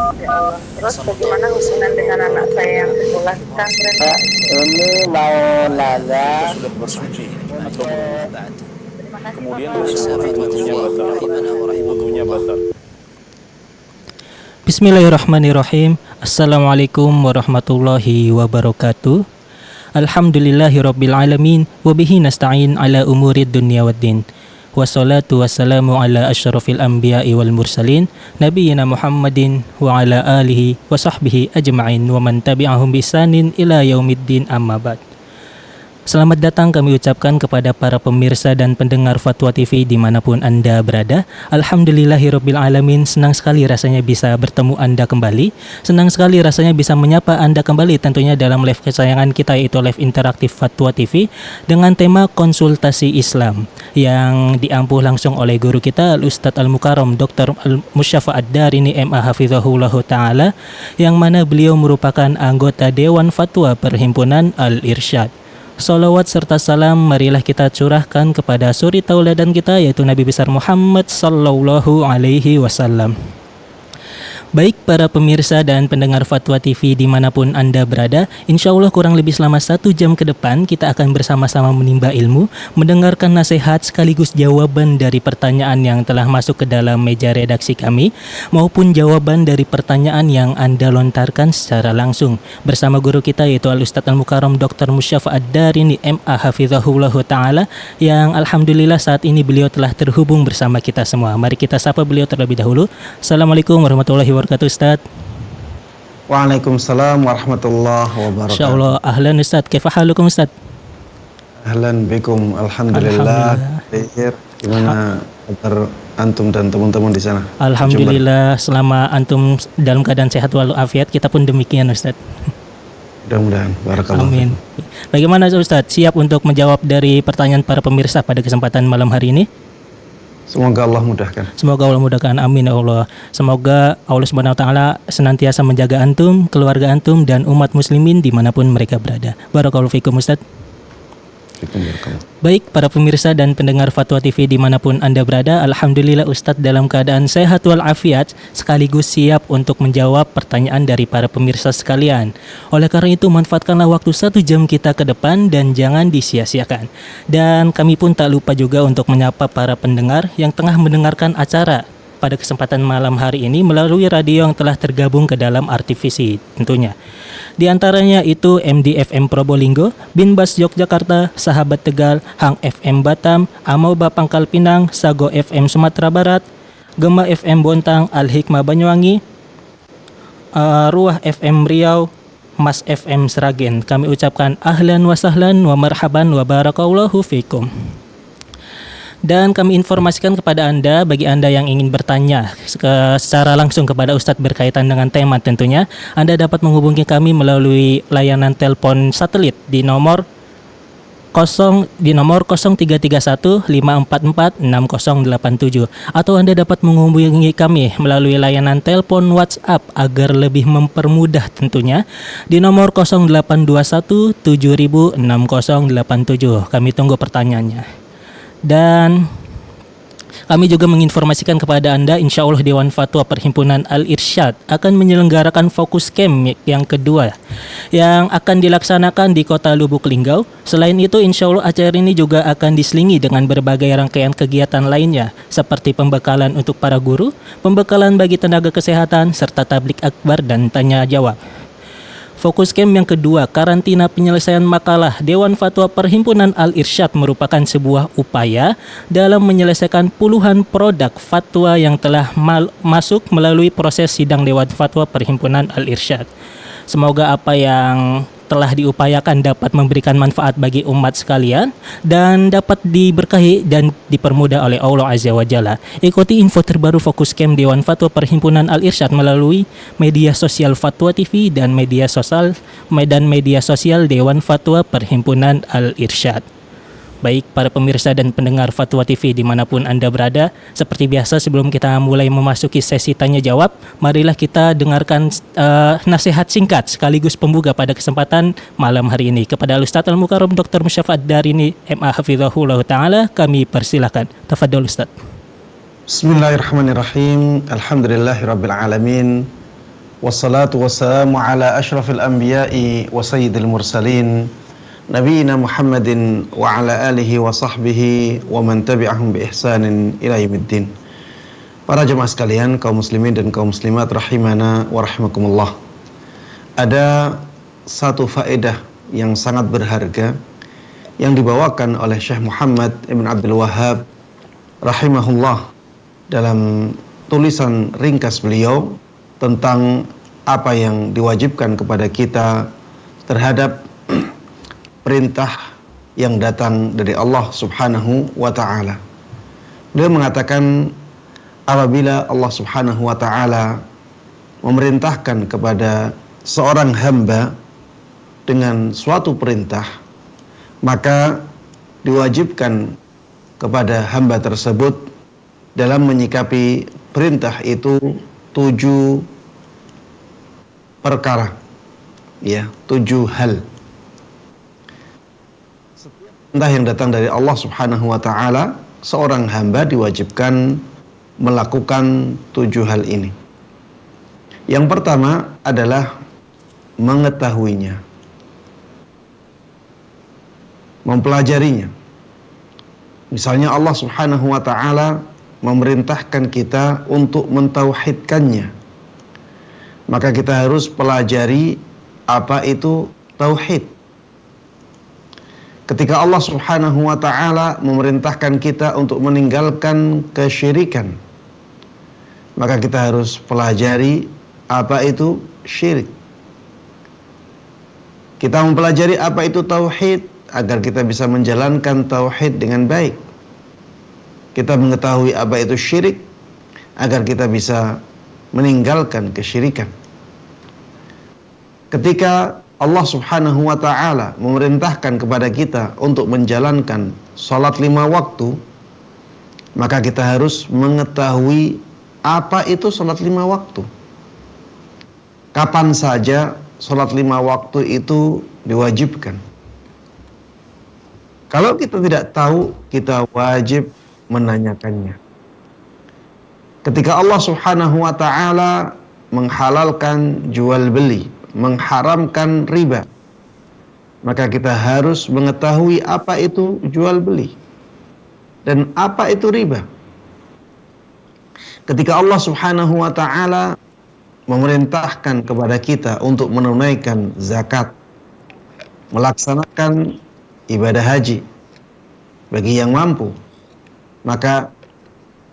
Ya Allah. Terus bagaimana hubungan dengan anak saya yang sekolah di pesantren? Ini mau nanya sudah bersuci atau untuk belum. Terima kasih Kemudian Bapak. wudunya batal. Bismillahirrahmanirrahim. Assalamualaikum warahmatullahi wabarakatuh. Alhamdulillahirabbil alamin wa bihi nasta'in ala umurid dunya waddin. Wassalatu wassalamu ala asyrafil anbiya'i wal mursalin nabiyina Muhammadin wa ala alihi wa sahbihi ajma'in wa man tabi'ahum bi ihsanin ila yaumiddin, amma ba'd. Selamat datang kami ucapkan kepada para pemirsa dan pendengar Fatwa TV dimanapun Anda berada. Alhamdulillahirabbil alamin, senang sekali rasanya bisa bertemu Anda kembali. Senang sekali rasanya bisa menyapa Anda kembali tentunya dalam live kesayangan kita, yaitu live interaktif Fatwa TV dengan tema konsultasi Islam yang diampuh langsung oleh guru kita Al-Ustadz Al-Mukarram Dr. Al-Musyafa Ad-Darini MA Hafizahullahu Ta'ala, yang mana beliau merupakan anggota Dewan Fatwa Perhimpunan Al-Irsyad. Salawat serta salam marilah kita curahkan kepada suri tauladan kita, yaitu Nabi besar Muhammad sallallahu alaihi wasallam. Baik para pemirsa dan pendengar Fatwa TV dimanapun Anda berada, insya Allah kurang lebih selama 1 jam ke depan kita akan bersama-sama menimba ilmu, mendengarkan nasihat sekaligus jawaban dari pertanyaan yang telah masuk ke dalam meja redaksi kami, maupun jawaban dari pertanyaan yang Anda lontarkan secara langsung bersama guru kita, yaitu Al-Ustadz Al-Mukarram Dr. Musyafa Ad-Darini MA Hafizahullahu Ta'ala, yang alhamdulillah saat ini beliau telah terhubung bersama kita semua. Mari kita sapa beliau terlebih dahulu. Assalamualaikum warahmatullahi wabarakatuh, Ustaz. Waalaikumsalam warahmatullahi wabarakatuh. Insyaallah. Ahlan Ustaz. Kaifa halukum Ustaz? Ahlan bikum. Alhamdulillah. Khair. Gimana kabar antum dan teman-teman di sana? Alhamdulillah, selama antum dalam keadaan sehat walafiat, kita pun demikian Ustaz. Mudah-mudahan. Barakallah. Amin. Bagaimana Ustaz? Siap untuk menjawab dari pertanyaan para pemirsa pada kesempatan malam hari ini? Semoga Allah mudahkan. Semoga Allah mudahkan. Amin ya Allah. Semoga Allah Subhanahu wa taala senantiasa menjaga antum, keluarga antum, dan umat muslimin dimanapun mereka berada. Barakallahu fikum Ustaz. Baik para pemirsa dan pendengar Fatwa TV dimanapun Anda berada, alhamdulillah Ustadz dalam keadaan sehat walafiat sekaligus siap untuk menjawab pertanyaan dari para pemirsa sekalian. Oleh karena itu manfaatkanlah waktu 1 jam kita ke depan dan jangan disia-siakan. Dan kami pun tak lupa juga untuk menyapa para pendengar yang tengah mendengarkan acara pada kesempatan malam hari ini melalui radio yang telah tergabung ke dalam RTVC tentunya. Di antaranya itu MDFM Probolinggo, Binbas Yogyakarta, Sahabat Tegal, Hang FM Batam, Amoba Pangkal Pinang, Sago FM Sumatera Barat, Gema FM Bontang, Al Hikmah Banyuwangi, Ruah FM Riau, Mas FM Sragen. Kami ucapkan ahlan wa sahlan wa marhaban wa barakallahu fikum. Dan kami informasikan kepada Anda, bagi Anda yang ingin bertanya secara langsung kepada Ustadz berkaitan dengan tema tentunya, Anda dapat menghubungi kami melalui layanan telepon satelit di nomor 0331 544 6087, atau Anda dapat menghubungi kami melalui layanan telepon WhatsApp agar lebih mempermudah tentunya di nomor 0821 7000 6087. Kami tunggu pertanyaannya. Dan kami juga menginformasikan kepada Anda, insya Allah Dewan Fatwa Perhimpunan Al-Irsyad akan menyelenggarakan fokus camp yang kedua yang akan dilaksanakan di kota Lubuk Linggau. Selain itu, insya Allah acara ini juga akan diselingi dengan berbagai rangkaian kegiatan lainnya seperti pembekalan untuk para guru, pembekalan bagi tenaga kesehatan, serta tablik akbar dan tanya jawab. Fokus camp yang kedua, karantina penyelesaian makalah Dewan Fatwa Perhimpunan Al-Irsyad, merupakan sebuah upaya dalam menyelesaikan puluhan produk fatwa yang telah masuk melalui proses sidang Dewan Fatwa Perhimpunan Al-Irsyad. Semoga apa yang telah diupayakan dapat memberikan manfaat bagi umat sekalian dan dapat diberkahi dan dipermudah oleh Allah Azza wa Jalla. Ikuti info terbaru fokus camp Dewan Fatwa Perhimpunan Al-Irsyad melalui media sosial Fatwa TV dan media sosial Dewan Fatwa Perhimpunan Al-Irsyad. Baik para pemirsa dan pendengar Fatwa TV dimanapun Anda berada, seperti biasa sebelum kita mulai memasuki sesi tanya jawab, marilah kita dengarkan nasihat singkat sekaligus pembuka pada kesempatan malam hari ini. Kepada Al-Ustadz Al-Mukarram Dr. Musyafa Ad-Darini MA Hafizahullah Ta'ala, kami persilakan. Tafadhol Ustadz. Bismillahirrahmanirrahim. Alhamdulillahirabbil alamin. wassalatu wassalamu ala ashrafil anbiya'i wa sayyidil mursalin nabiyina Muhammadin wa ala alihi wa sahbihi wa man tabi'ahum bi ihsanin ila yaumiddin. Para jemaah sekalian, kaum muslimin dan kaum muslimat rahimana wa rahimakumullah. Ada satu faedah yang sangat berharga yang dibawakan oleh Syekh Muhammad Ibn Abdul Wahhab rahimahullah dalam tulisan ringkas beliau tentang apa yang diwajibkan kepada kita terhadap perintah yang datang dari Allah Subhanahu wa ta'ala. Beliau mengatakan, apabila Allah Subhanahu wa ta'ala memerintahkan kepada seorang hamba dengan suatu perintah, maka diwajibkan kepada hamba tersebut dalam menyikapi perintah itu 7 perkara, ya, 7 hal. Setiap perintah yang datang dari Allah Subhanahu wa ta'ala, seorang hamba diwajibkan melakukan 7 hal ini. Yang pertama adalah mengetahuinya, mempelajarinya. Misalnya Allah Subhanahu wa ta'ala memerintahkan kita untuk mentauhidkannya, maka kita harus pelajari apa itu tauhid. Ketika Allah Subhanahu wa ta'ala memerintahkan kita untuk meninggalkan kesyirikan, maka kita harus pelajari apa itu syirik. Kita mempelajari apa itu tauhid agar kita bisa menjalankan tauhid dengan baik. Kita mengetahui apa itu syirik agar kita bisa meninggalkan kesyirikan. Ketika Allah Subhanahu wa ta'ala memerintahkan kepada kita untuk menjalankan salat 5 waktu, maka kita harus mengetahui apa itu salat 5 waktu. Kapan saja salat 5 waktu itu diwajibkan. Kalau kita tidak tahu, kita wajib menanyakannya. Ketika Allah Subhanahu wa ta'ala menghalalkan jual beli, mengharamkan riba, maka kita harus mengetahui apa itu jual beli dan apa itu riba. Ketika Allah Subhanahu wa ta'ala memerintahkan kepada kita untuk menunaikan zakat, melaksanakan ibadah haji bagi yang mampu, maka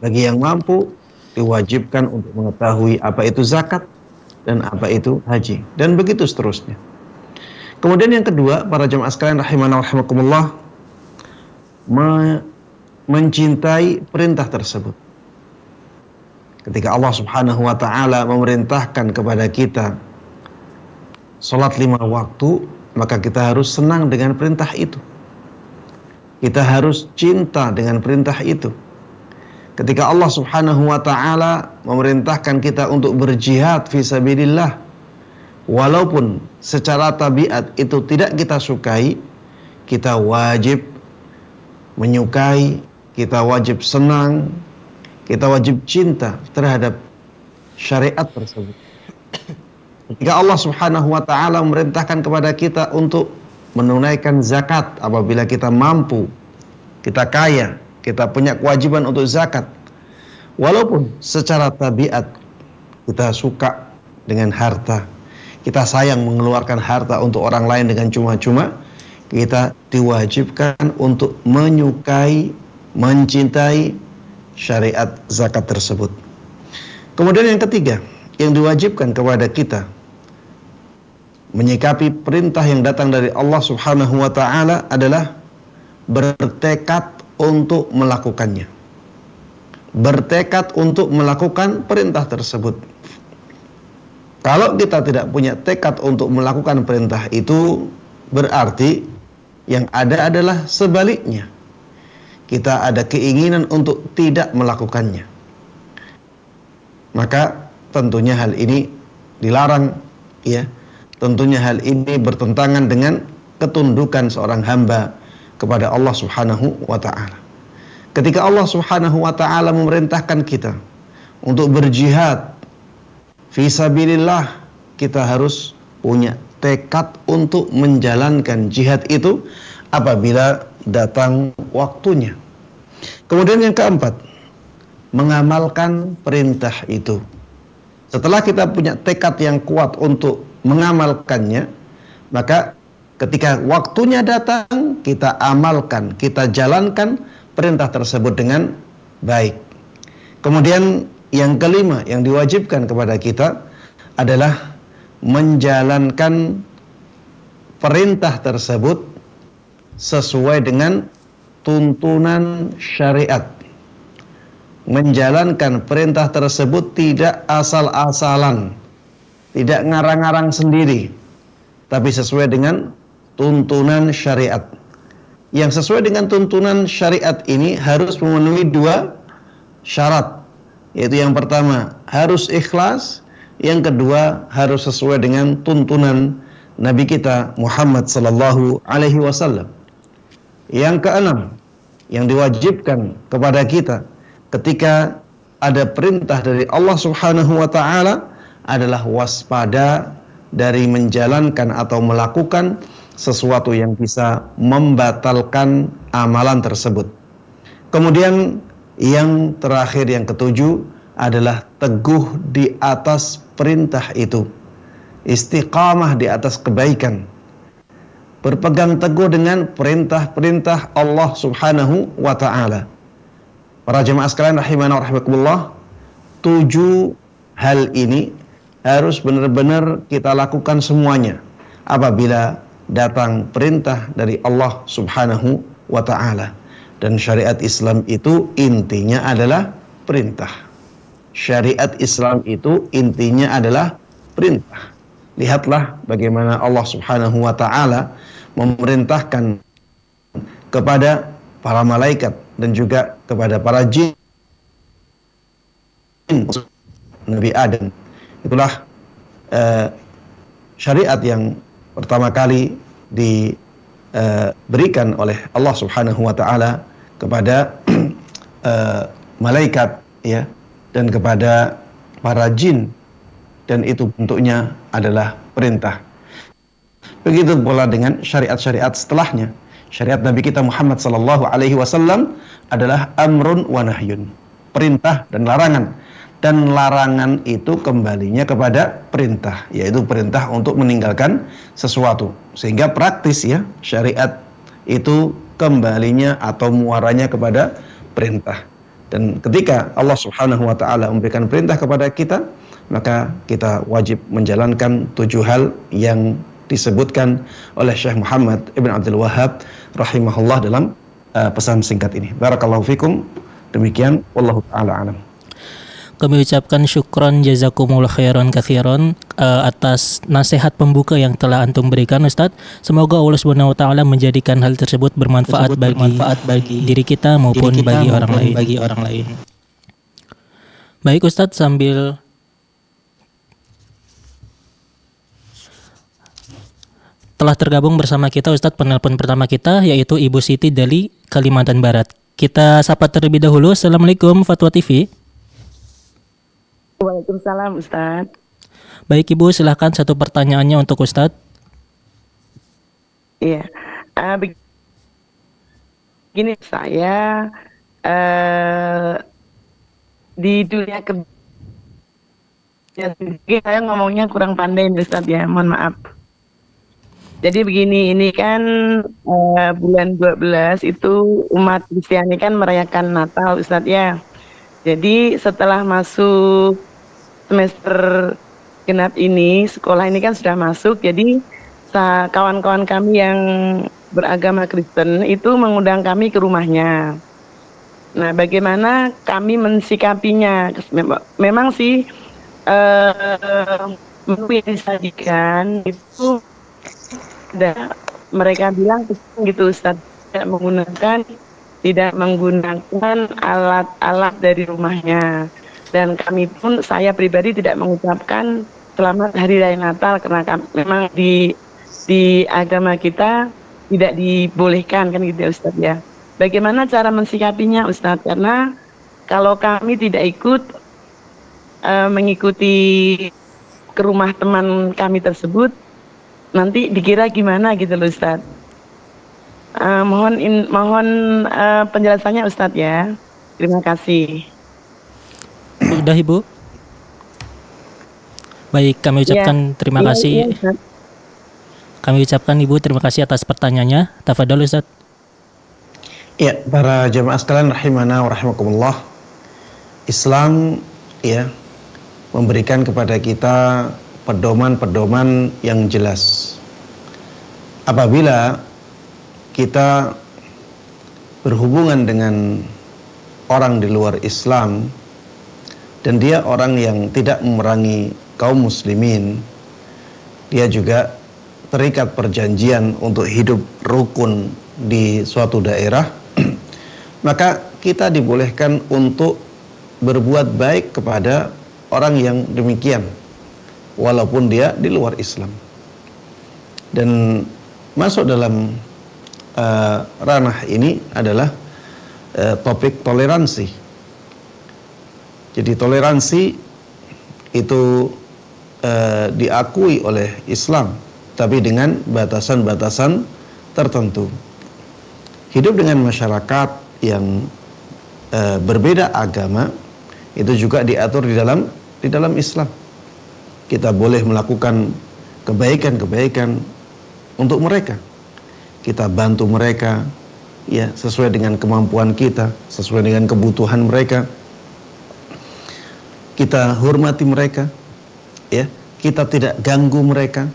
bagi yang mampu diwajibkan untuk mengetahui apa itu zakat dan apa itu haji, dan begitu seterusnya. Kemudian yang kedua, para jemaah sekalian rahimana wa rahimakumullah, mencintai perintah tersebut. Ketika Allah Subhanahu wa ta'ala memerintahkan kepada kita salat 5 waktu, maka kita harus senang dengan perintah itu. Kita harus cinta dengan perintah itu. Ketika Allah Subhanahu wa ta'ala memerintahkan kita untuk berjihad fi sabilillah, walaupun secara tabiat itu tidak kita sukai, kita wajib menyukai, kita wajib senang, kita wajib cinta terhadap syariat tersebut. Ketika Allah Subhanahu wa ta'ala memerintahkan kepada kita untuk menunaikan zakat apabila kita mampu, kita kaya, kita punya kewajiban untuk zakat, walaupun secara tabiat kita suka dengan harta, kita sayang mengeluarkan harta untuk orang lain dengan cuma-cuma, kita diwajibkan untuk menyukai, mencintai syariat zakat tersebut. Kemudian yang ketiga, yang diwajibkan kepada kita menyikapi perintah yang datang dari Allah Subhanahu wa ta'ala adalah bertekad untuk melakukannya. Bertekad untuk melakukan perintah tersebut. Kalau kita tidak punya tekad untuk melakukan perintah itu, berarti yang ada adalah sebaliknya. Kita ada keinginan untuk tidak melakukannya. Maka tentunya hal ini dilarang, ya. Tentunya hal ini bertentangan dengan ketundukan seorang hamba kepada Allah Subhanahu wa ta'ala. Ketika Allah Subhanahu wa ta'ala memerintahkan kita untuk berjihad Fisabilillah, kita harus punya tekad untuk menjalankan jihad itu apabila datang waktunya. Kemudian yang keempat, mengamalkan perintah itu. Setelah kita punya tekad yang kuat untuk mengamalkannya, maka ketika waktunya datang, kita amalkan, kita jalankan perintah tersebut dengan baik. Kemudian yang kelima yang diwajibkan kepada kita adalah menjalankan perintah tersebut sesuai dengan tuntunan syariat. Menjalankan perintah tersebut tidak asal-asalan, tidak ngarang-ngarang sendiri, tapi sesuai dengan tuntunan syariat. Yang sesuai dengan tuntunan syariat ini harus memenuhi 2 syarat, yaitu yang pertama harus ikhlas, yang kedua harus sesuai dengan tuntunan Nabi kita Muhammad sallallahu alaihi wasallam. Yang keenam yang diwajibkan kepada kita ketika ada perintah dari Allah Subhanahu wa taala adalah waspada dari menjalankan atau melakukan sesuatu yang bisa membatalkan amalan tersebut. Kemudian yang terakhir, yang ketujuh adalah teguh di atas perintah itu, istiqamah di atas kebaikan, berpegang teguh dengan perintah-perintah Allah Subhanahu wa ta'ala. Para jemaah sekalian rahimana wa rahimakumullah, 7 hal ini harus benar-benar kita lakukan semuanya apabila datang perintah dari Allah Subhanahu wa ta'ala. Dan syariat Islam itu intinya adalah perintah. Syariat Islam itu intinya adalah perintah. Lihatlah bagaimana Allah Subhanahu wa ta'ala memerintahkan kepada para malaikat dan juga kepada para jin, Nabi Adam. Itulah syariat yang pertama kali diberikan oleh Allah Subhanahu wa ta'ala kepada malaikat, ya, dan kepada para jin, dan itu bentuknya adalah perintah. Begitu pula dengan syariat-syariat setelahnya. Syariat Nabi kita Muhammad sallallahu alaihi wasallam adalah amrun wa nahyun, perintah dan larangan. Dan larangan itu kembalinya kepada perintah, yaitu perintah untuk meninggalkan sesuatu. Sehingga praktis, ya, syariat itu kembalinya atau muaranya kepada perintah. Dan ketika Allah Subhanahu wa ta'ala memberikan perintah kepada kita, maka kita wajib menjalankan 7 hal yang disebutkan oleh Syekh Muhammad Ibn Abdul Wahhab rahimahullah dalam pesan singkat ini. Barakallahu fikum. Demikian, wallahu ta'ala alam. Kami ucapkan syukron jazakumullah khairan katsiran atas nasihat pembuka yang telah antum berikan, Ustadz. Semoga Allah Subhanahu wa taala menjadikan hal tersebut bermanfaat bagi diri kita maupun bagi orang lain. Baik Ustadz, sambil telah tergabung bersama kita Ustadz penelpon pertama kita, yaitu Ibu Siti dari Kalimantan Barat. Kita sapa terlebih dahulu. Assalamualaikum Fatwa TV. Waalaikumsalam Ustadz. Baik Ibu, silahkan satu pertanyaannya untuk Ustadz. Iya, begini, saya di dunia kerja saya ngomongnya kurang pandai Ustadz, ya, mohon maaf. Jadi begini, ini kan bulan 12 itu umat Kristiani kan merayakan Natal Ustadz, ya. Jadi setelah masuk semester genap ini, sekolah ini kan sudah masuk, jadi kawan-kawan kami yang beragama Kristen itu mengundang kami ke rumahnya. Nah, bagaimana kami mensikapinya? Memang sih menu yang disajikan itu mereka bilang gitu Ustadz, tidak menggunakan alat-alat dari rumahnya. Dan kami pun, saya pribadi tidak mengucapkan selamat hari raya Natal karena memang di agama kita tidak dibolehkan, kan gitu ya Ustadz, ya. Bagaimana cara mensikapinya Ustadz? Karena kalau kami tidak ikut mengikuti ke rumah teman kami tersebut, nanti dikira gimana gitu loh Ustadz. Mohon penjelasannya Ustadz ya. Terima kasih. Udah Ibu? Baik, kami ucapkan terima kasih. Ustadz. Kami ucapkan Ibu terima kasih atas pertanyaannya. Tafadhol Ustaz. Ya, para jemaah sekalian rahimana wa rahimakumullah. Islam ya memberikan kepada kita pedoman-pedoman yang jelas. Apabila kita berhubungan dengan orang di luar Islam dan dia orang yang tidak memerangi kaum muslimin, dia juga terikat perjanjian untuk hidup rukun di suatu daerah, maka kita dibolehkan untuk berbuat baik kepada orang yang demikian walaupun dia di luar Islam. Dan masuk dalam ranah ini adalah topik toleransi. Jadi toleransi itu diakui oleh Islam, tapi dengan batasan-batasan tertentu. Hidup dengan masyarakat yang berbeda agama itu juga diatur di dalam Islam. Kita boleh melakukan kebaikan-kebaikan untuk mereka. Kita bantu mereka ya sesuai dengan kemampuan kita, sesuai dengan kebutuhan mereka. Kita hormati mereka ya, kita tidak ganggu mereka.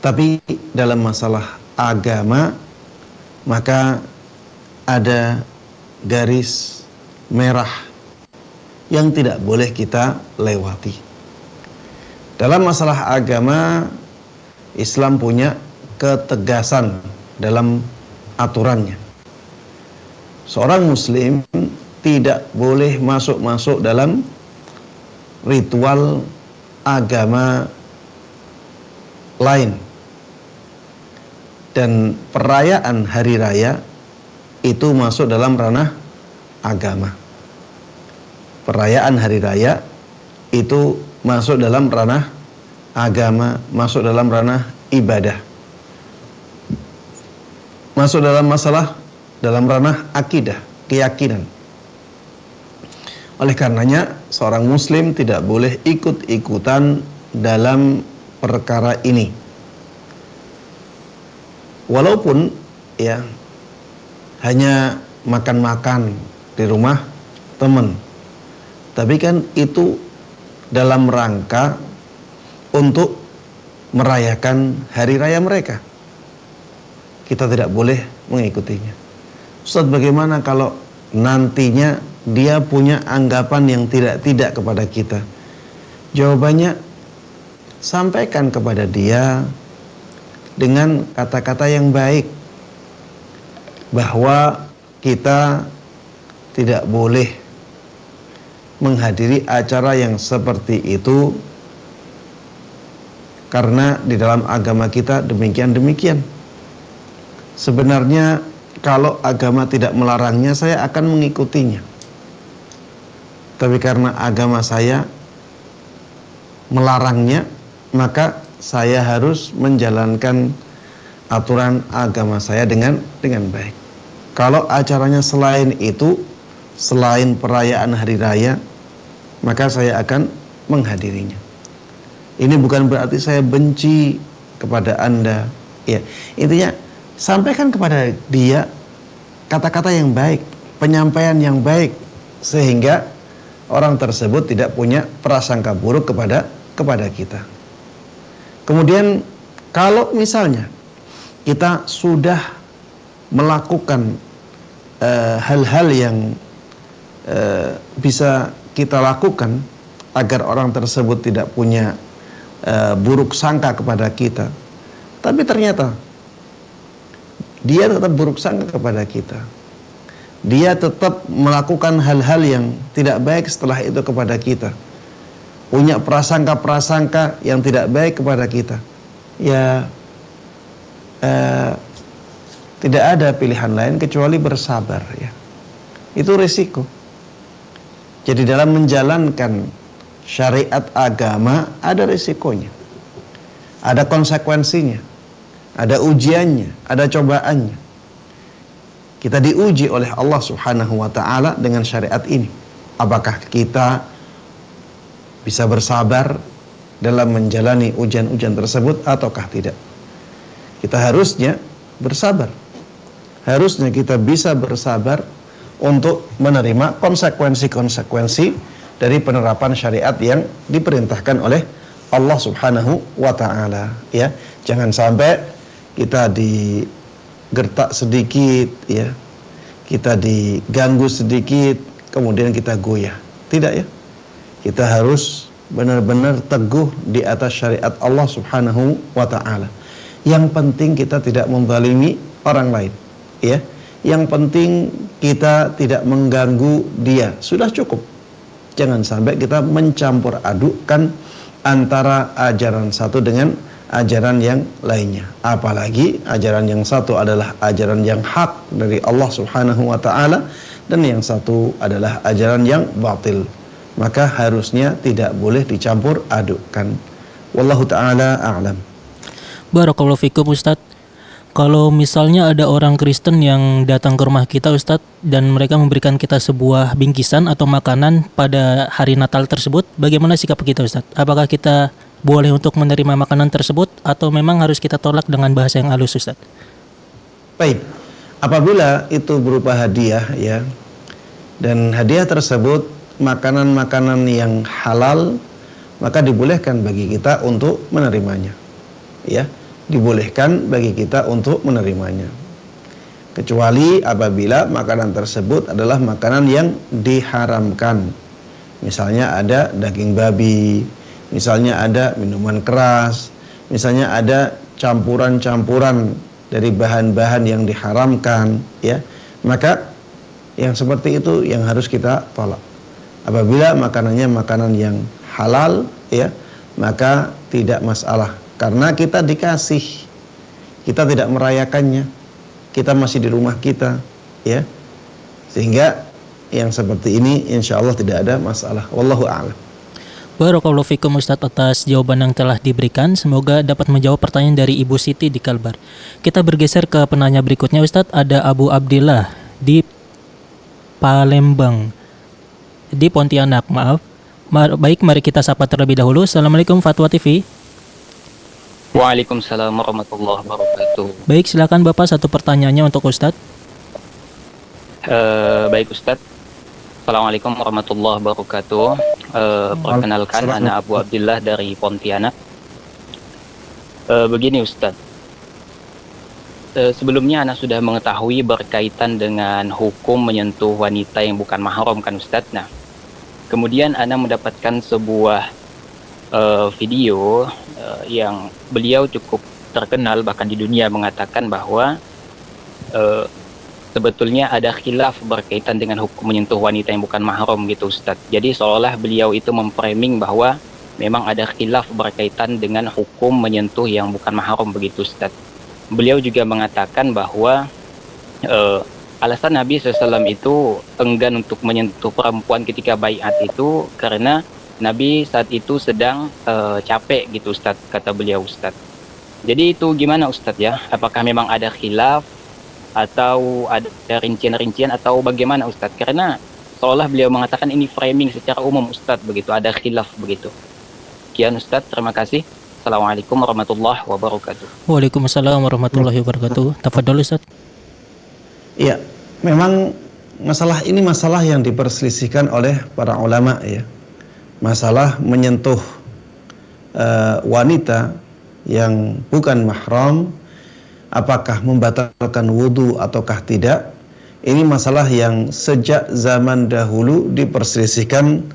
Tapi dalam masalah agama maka ada garis merah yang tidak boleh kita lewati. Dalam masalah agama, Islam punya ketegasan dalam aturannya. Seorang muslim tidak boleh masuk-masuk dalam ritual agama lain. Dan perayaan hari raya itu masuk dalam ranah agama. Perayaan hari raya itu masuk dalam ranah agama, masuk dalam ranah ibadah. Masuk dalam masalah dalam ranah akidah, keyakinan. Oleh karenanya seorang muslim tidak boleh ikut-ikutan dalam perkara ini. Walaupun ya hanya makan-makan di rumah teman, tapi kan itu dalam rangka untuk merayakan hari raya mereka. Kita tidak boleh mengikutinya. Ustaz, bagaimana kalau nantinya dia punya anggapan yang tidak kepada kita? Jawabannya, sampaikan kepada dia dengan kata-kata yang baik bahwa kita tidak boleh menghadiri acara yang seperti itu karena di dalam agama kita demikian-demikian. Sebenarnya kalau agama tidak melarangnya, saya akan mengikutinya. Tapi karena agama saya melarangnya, maka saya harus menjalankan aturan agama saya dengan baik. Kalau acaranya selain itu, selain perayaan hari raya, maka saya akan menghadirinya. Ini bukan berarti saya benci kepada Anda. Ya, intinya sampaikan kepada dia kata-kata yang baik, penyampaian yang baik, sehingga orang tersebut tidak punya prasangka buruk kepada kita. Kemudian kalau misalnya kita sudah melakukan hal-hal yang bisa kita lakukan agar orang tersebut tidak punya buruk sangka kepada kita, tapi ternyata dia tetap buruk sangka kepada kita, dia tetap melakukan hal-hal yang tidak baik setelah itu kepada kita, punya prasangka-prasangka yang tidak baik kepada kita, ya tidak ada pilihan lain kecuali bersabar ya. Itu risiko. Jadi dalam menjalankan syariat agama ada risikonya, ada konsekuensinya, ada ujiannya, ada cobaannya. Kita diuji oleh Allah Subhanahu wa taala dengan syariat ini. Apakah kita bisa bersabar dalam menjalani ujian-ujian tersebut ataukah tidak? Kita harusnya bersabar. Harusnya kita bisa bersabar untuk menerima konsekuensi-konsekuensi dari penerapan syariat yang diperintahkan oleh Allah Subhanahu wa taala, ya. Jangan sampai kita digertak sedikit, ya. Kita diganggu sedikit kemudian kita goyah. Tidak, ya. Kita harus benar-benar teguh di atas syariat Allah Subhanahu wa taala. Yang penting kita tidak menzalimi orang lain, ya. Yang penting kita tidak mengganggu dia. Sudah cukup. Jangan sampai kita mencampur adukkan antara ajaran satu dengan ajaran yang lainnya. Apalagi ajaran yang satu adalah ajaran yang hak dari Allah Subhanahu wa taala dan yang satu adalah ajaran yang batil. Maka harusnya tidak boleh dicampur adukkan. Wallahu taala a'lam. Barakallahu fikum Ustadz. Kalau misalnya ada orang Kristen yang datang ke rumah kita Ustadz dan mereka memberikan kita sebuah bingkisan atau makanan pada hari Natal tersebut, bagaimana sikap kita Ustadz? Apakah kita boleh untuk menerima makanan tersebut atau memang harus kita tolak dengan bahasa yang halus Ustadz? Baik, apabila itu berupa hadiah, ya, dan hadiah tersebut makanan-makanan yang halal, maka dibolehkan bagi kita untuk menerimanya, ya. Dibolehkan bagi kita untuk menerimanya, kecuali apabila makanan tersebut adalah makanan yang diharamkan. Misalnya ada daging babi, misalnya ada minuman keras, misalnya ada campuran-campuran dari bahan-bahan yang diharamkan, ya, maka yang seperti itu yang harus kita tolak. Apabila makanannya makanan yang halal, ya, maka tidak masalah. Karena kita dikasih, kita tidak merayakannya, kita masih di rumah kita, ya, sehingga yang seperti ini insya Allah tidak ada masalah. Wallahu a'lam. Barakallahu fikum Ustadz atas jawaban yang telah diberikan. Semoga dapat menjawab pertanyaan dari Ibu Siti di Kalbar. Kita bergeser ke penanya berikutnya Ustadz. Ada Abu Abdillah di Palembang, di Pontianak, maaf. Baik, mari kita sapa terlebih dahulu. Assalamualaikum Fatwa TV. Waalaikumsalam warahmatullahi wabarakatuh. Baik, silakan Bapak, satu pertanyaannya untuk Ustadz. Baik Ustadz. Assalamualaikum warahmatullahi wabarakatuh. Perkenalkan, Ana Abu Abdillah dari Pontianak. Begini Ustadz. Sebelumnya Ana sudah mengetahui berkaitan dengan hukum menyentuh wanita yang bukan mahram kan Ustadz. Nah, kemudian Ana mendapatkan sebuah video yang beliau cukup terkenal bahkan di dunia mengatakan bahwa sebetulnya ada khilaf berkaitan dengan hukum menyentuh wanita yang bukan mahram gitu Ustadz. Jadi seolah beliau itu memframing bahwa memang ada khilaf berkaitan dengan hukum menyentuh yang bukan mahram begitu Ustadz. Beliau juga mengatakan bahwa alasan Nabi SAW itu enggan untuk menyentuh perempuan ketika baiat itu karena Nabi saat itu sedang capek gitu Ustadz, kata beliau Ustadz. Jadi itu gimana Ustadz ya? Apakah memang ada khilaf atau ada rincian-rincian atau bagaimana Ustadz? Karena seolah beliau mengatakan ini framing secara umum Ustadz begitu, ada khilaf begitu. Sekian Ustadz, terima kasih. Assalamualaikum warahmatullahi wabarakatuh. Waalaikumsalam warahmatullahi wabarakatuh. Tafadhol Ustadz. Iya, memang masalah ini masalah yang diperselisihkan oleh para ulama, ya. Masalah menyentuh wanita yang bukan mahram, apakah membatalkan wudhu ataukah tidak. Ini masalah yang sejak zaman dahulu diperselisihkan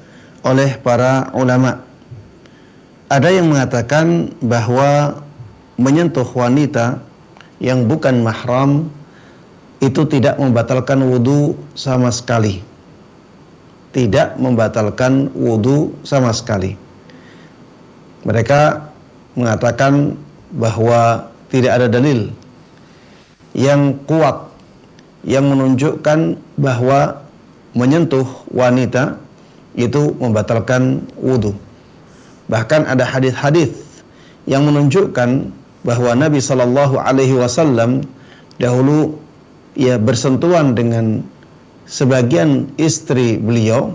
oleh para ulama. Ada yang mengatakan bahwa menyentuh wanita yang bukan mahram itu tidak membatalkan wudhu sama sekali. Tidak membatalkan wudhu sama sekali. Mereka mengatakan bahwa tidak ada dalil yang kuat yang menunjukkan bahwa menyentuh wanita itu membatalkan wudu. Bahkan ada hadis-hadis yang menunjukkan bahwa Nabi Shallallahu Alaihi Wasallam dahulu bersentuhan dengan sebagian istri beliau,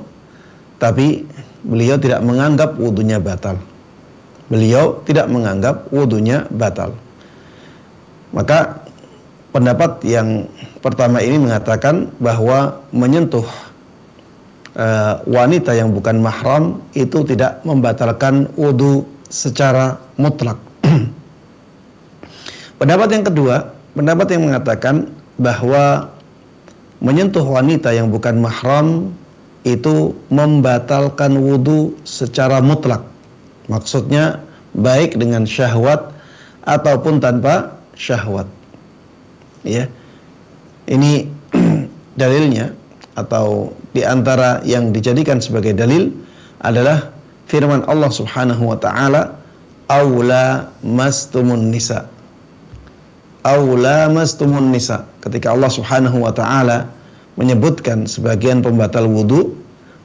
tapi beliau tidak menganggap wudunya batal. Beliau tidak menganggap wudunya batal. Maka pendapat yang pertama ini mengatakan bahwa menyentuh wanita yang bukan mahram itu tidak membatalkan wudu secara mutlak. Pendapat yang kedua, pendapat yang mengatakan bahwa menyentuh wanita yang bukan mahram itu membatalkan wudu secara mutlak. Maksudnya baik dengan syahwat ataupun tanpa syahwat. Ya. Ini dalilnya atau di antara yang dijadikan sebagai dalil adalah firman Allah Subhanahu wa taala, aula mastumun nisa. Aula mastumun nisa. Ketika Allah Subhanahu wa taala menyebutkan sebagian pembatal wudu,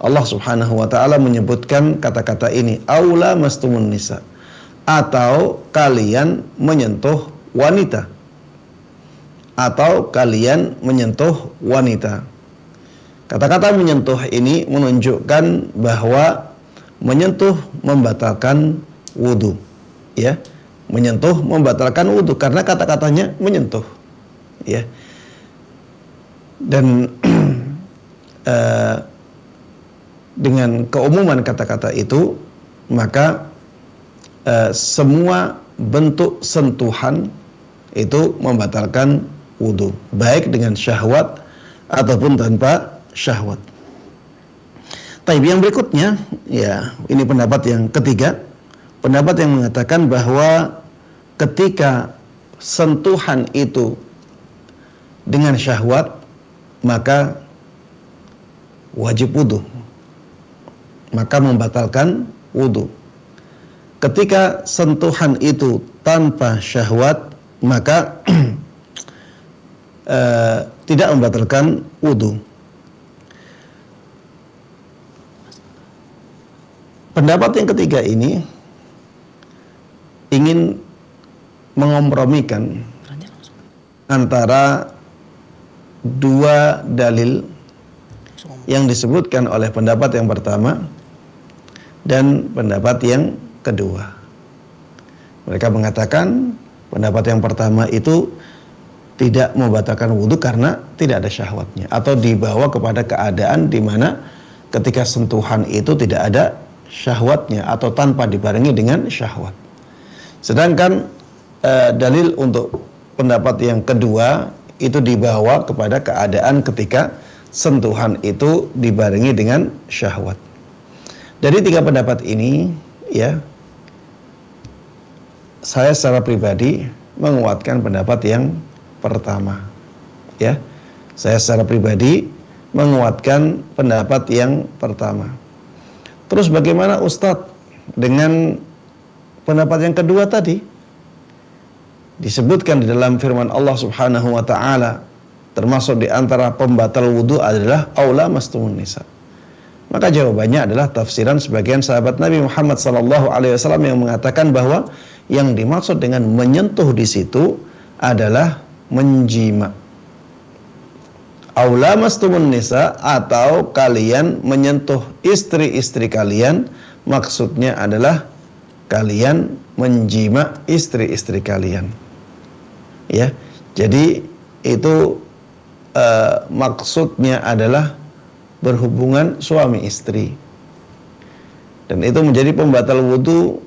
Allah Subhanahu wa taala menyebutkan kata-kata ini, aula mastumun nisa, atau kalian menyentuh wanita. Atau kalian menyentuh wanita. Kata-kata menyentuh ini menunjukkan bahwa menyentuh membatalkan wudu, ya. Menyentuh membatalkan wudu karena kata-katanya menyentuh, ya. Dan dengan keumuman kata-kata itu, maka semua bentuk sentuhan itu membatalkan wudu, baik dengan syahwat ataupun tanpa syahwat. Taib yang berikutnya, ya, ini pendapat yang ketiga, pendapat yang mengatakan bahwa ketika sentuhan itu dengan syahwat maka wajib wudu, maka membatalkan wudu. Ketika sentuhan itu tanpa syahwat maka tidak membatalkan wudu. Pendapat yang ketiga ini ingin mengompromikan antara dua dalil yang disebutkan oleh pendapat yang pertama dan pendapat yang kedua. Mereka mengatakan pendapat yang pertama itu tidak membatalkan wudu karena tidak ada syahwatnya, atau dibawa kepada keadaan di mana ketika sentuhan itu tidak ada syahwatnya atau tanpa dibarengi dengan syahwat. Sedangkan dalil untuk pendapat yang kedua itu dibawa kepada keadaan ketika sentuhan itu dibarengi dengan syahwat. Dari tiga pendapat ini, ya, saya secara pribadi menguatkan pendapat yang pertama. Ya, saya secara pribadi menguatkan pendapat yang pertama. Terus bagaimana Ustadz dengan pendapat yang kedua tadi? Disebutkan di dalam firman Allah Subhanahu wa taala, termasuk di antara pembatal wudu adalah aula mastumun nisa. Maka jawabannya adalah tafsiran sebagian sahabat Nabi Muhammad SAW yang mengatakan bahwa yang dimaksud dengan menyentuh di situ adalah menjima. Aula mastumun nisa, atau kalian menyentuh istri-istri kalian, maksudnya adalah kalian menjima istri-istri kalian. Ya, jadi itu maksudnya adalah berhubungan suami istri. Dan itu menjadi pembatal wudu,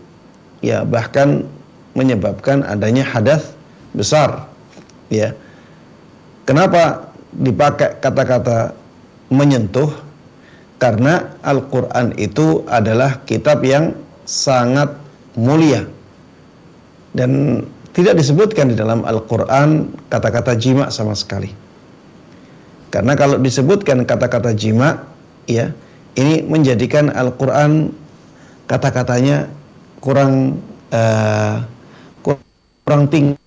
ya, bahkan menyebabkan adanya hadas besar. Ya. Kenapa dipakai kata-kata menyentuh? Karena Al-Quran itu adalah kitab yang sangat mulia, dan tidak disebutkan di dalam Al-Quran kata-kata jima sama sekali. Karena kalau disebutkan kata-kata jima, ya, ini menjadikan Al-Quran kata-katanya kurang tinggi.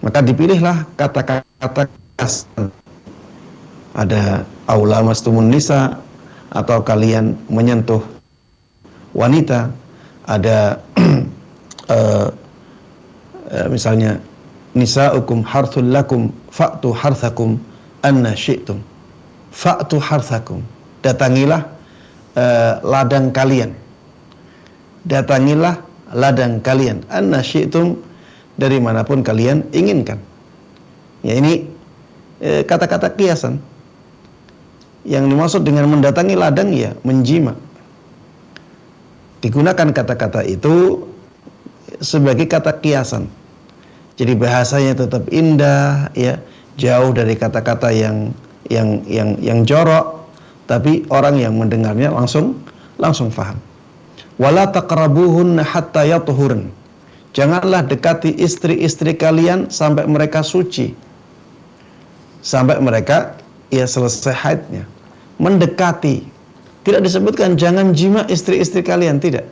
Maka dipilihlah kata-kata kasar. Ada aulamastumun nisa, atau kalian menyentuh wanita. Ada misalnya nisaukum harthul lakum fa'tu harthakum anna syi'tum. Fa'tu harthakum, datangilah ladang kalian. Datangilah ladang kalian anna syi'tum, dari manapun kalian inginkan. Ya, ini kata-kata kiasan. Yang dimaksud dengan mendatangi ladang ya menjima. Digunakan kata-kata itu sebagai kata kiasan. Jadi bahasanya tetap indah, ya, jauh dari kata-kata yang jorok, tapi orang yang mendengarnya langsung faham. Wala taqrabuhunna hatta yatuhurn. Janganlah dekati istri-istri kalian sampai mereka suci. Sampai mereka ya selesai haidnya. Mendekati. Tidak disebutkan jangan jima istri-istri kalian, tidak.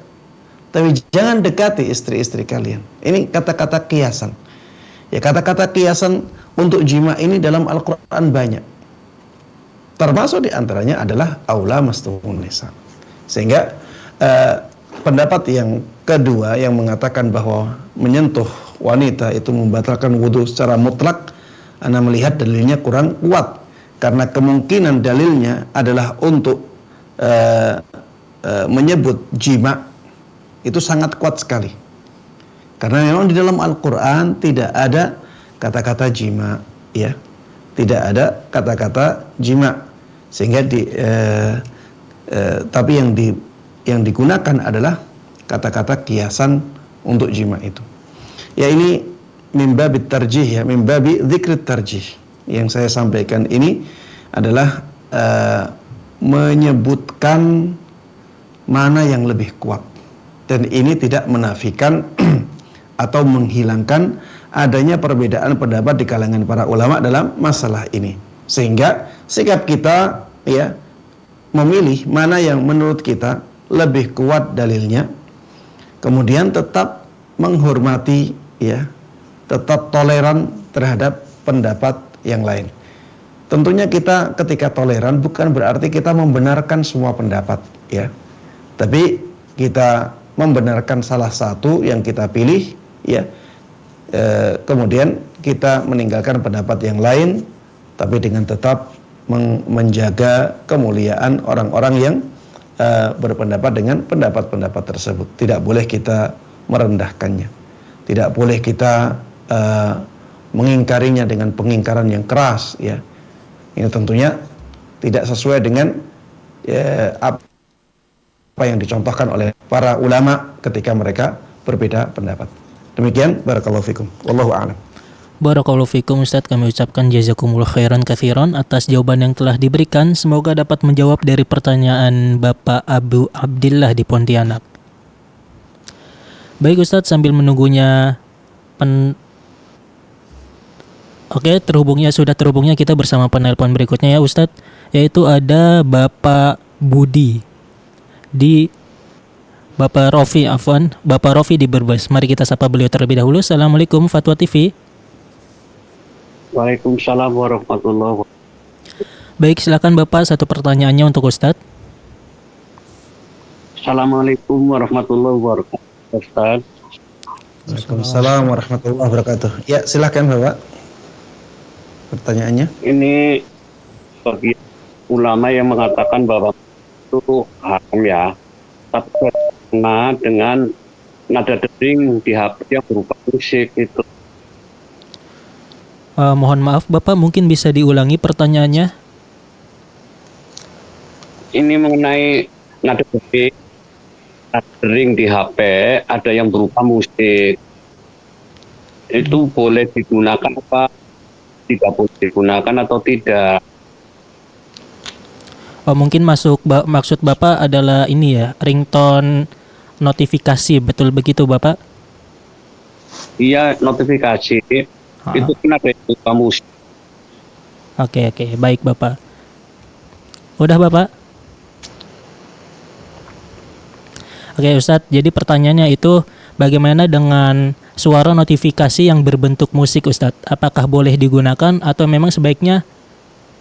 Tapi jangan dekati istri-istri kalian. Ini kata-kata kiasan. Ya, kata-kata kiasan untuk jima ini dalam Al-Quran banyak. Termasuk diantaranya adalah aulamastumun nisa. Sehingga pendapat yang kedua yang mengatakan bahwa menyentuh wanita itu membatalkan wudhu secara mutlak, Anda melihat dalilnya kurang kuat. Karena kemungkinan dalilnya adalah untuk menyebut jima itu sangat kuat sekali. Karena memang di dalam Al-Quran tidak ada kata-kata jima, ya, tidak ada kata-kata jima, sehingga tapi yang digunakan adalah kata-kata kiasan untuk jima itu. Ya, ini mimbabi tarjih, ya, mimbabi dzikrit tarjih. Yang saya sampaikan ini adalah menyebutkan mana yang lebih kuat, dan ini tidak menafikan atau menghilangkan adanya perbedaan pendapat di kalangan para ulama dalam masalah ini, sehingga sikap kita ya memilih mana yang menurut kita lebih kuat dalilnya, kemudian tetap menghormati, ya, tetap toleran terhadap pendapat yang lain. Tentunya kita ketika toleran bukan berarti kita membenarkan semua pendapat, ya. Tapi kita membenarkan salah satu yang kita pilih, ya. Kemudian kita meninggalkan pendapat yang lain, tapi dengan tetap menjaga kemuliaan orang-orang yang berpendapat dengan pendapat-pendapat tersebut. Tidak boleh kita merendahkannya. Tidak boleh kita mengingkarinya dengan pengingkaran yang keras, ya. Ini tentunya tidak sesuai dengan apa yang dicontohkan oleh para ulama ketika mereka berbeda pendapat. Demikian, barakallahu fikum. Wallahu a'lam. Barakallahu fikum Ustaz, kami ucapkan jazakumullah khairan katsiran atas jawaban yang telah diberikan. Semoga dapat menjawab dari pertanyaan Bapak Abu Abdillah di Pontianak. Baik Ustaz, sambil menunggunya Oke, sudah terhubungnya kita bersama penelpon berikutnya ya Ustadz, yaitu ada Bapak Budi di Bapak Rofi di Brebes. Mari kita sapa beliau terlebih dahulu. Assalamualaikum Fatwa TV. Waalaikumsalam warahmatullahi wabarakatuh. Baik, silakan Bapak, satu pertanyaannya untuk Ustadz. Assalamualaikum warahmatullahi wabarakatuh, Ustadz. Waalaikumsalam warahmatullahi wabarakatuh. Ya, silakan Bapak. Pertanyaannya? Ini bagi ulama yang mengatakan bahwa itu haram ya, tapi karena dengan nada dering di HP yang berupa musik itu. Mohon maaf Bapak, mungkin bisa diulangi pertanyaannya? Ini mengenai nada dering di HP, ada yang berupa musik. Itu boleh digunakan apa? Tidak boleh digunakan atau tidak? Mungkin maksud Bapak adalah ini ya, ringtone notifikasi, betul begitu Bapak? Iya, notifikasi. Itu kan ada yang berupa musik. Oke, baik Bapak. Udah Bapak? Oke Ustadz, jadi pertanyaannya itu bagaimana dengan suara notifikasi yang berbentuk musik Ustadz? Apakah boleh digunakan atau memang sebaiknya